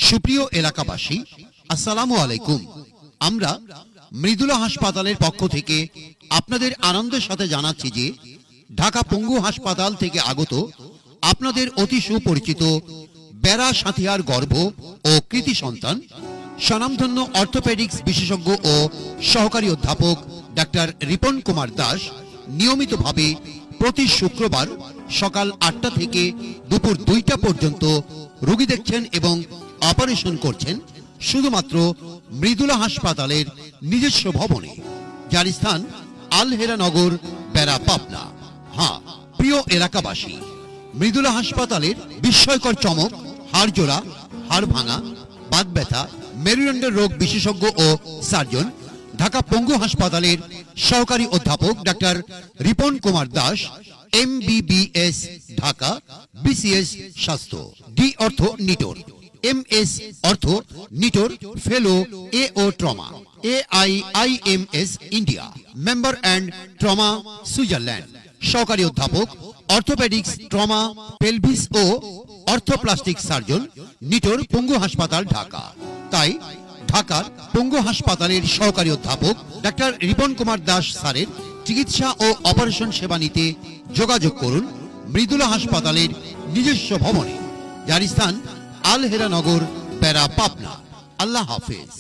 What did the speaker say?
সুপ্রিয় এলাকাবাসী, আসসালামু আলাইকুম। আমরা মৃদুলা হাসপাতালের পক্ষ থেকে আপনাদের আনন্দের সাথে জানাচ্ছি যে ঢাকা পঙ্গু হাসপাতাল থেকে আগত আপনাদের অতি সুপরিচিত বেড়া সাথিয়ার গর্ভ ও কৃতি সন্তান স্বনামধন্য অর্থোপেডিক্স বিশেষজ্ঞ ও সহকারী অধ্যাপক ডাক্তার রিপন কুমার দাস নিয়মিতভাবে প্রতি শুক্রবার সকাল 8টা থেকে দুপুর 2টা পর্যন্ত রোগী দেখছেন এবং অপারেশন করছেন শুধুমাত্র মৃদুলা হাসপাতালের নিজস্ব ভবনে, যার স্থান আলহেরা নগর, বেড়া, পাবনা। হ্যাঁ প্রিয় এলাকাবাসী, মৃদুলা হাসপাতালের বিস্ময়কর চমক হাড়জোড়া, হাড় ভাঙা, বাত ব্যথা, মেরুদণ্ডের রোগ বিশেষজ্ঞ ও সার্জন ঢাকা পঙ্গু হাসপাতালের সহকারী অধ্যাপক doctor Ripon Kumar Das, MBBS Dhaka, BCS স্বাস্থ্য, D অর্থ নিটোর, MS অর্থ নিটোর ফেলো, AO trauma, AIIMS India, member and trauma Switzerland, সহকারী অধ্যাপক অর্থোপেডিক্স, ট্রমা, পেলভিস ও অর্থোপ্লাস্টিক সার্জন, নিটোর পঙ্গু হাসপাতাল, ঢাকা। তাই ঢাকার পঙ্গু হাসপাতালের সহকারী অধ্যাপক ডাক্তার রিপন কুমার দাস স্যারের চিকিৎসা ও অপারেশন সেবা নিতে যোগাযোগ করুন মৃদুলা হাসপাতালের নিজস্ব ভবনে, যার স্থান আলহেরা নগর, বেড়া, পাবনা। আল্লাহ হাফেজ।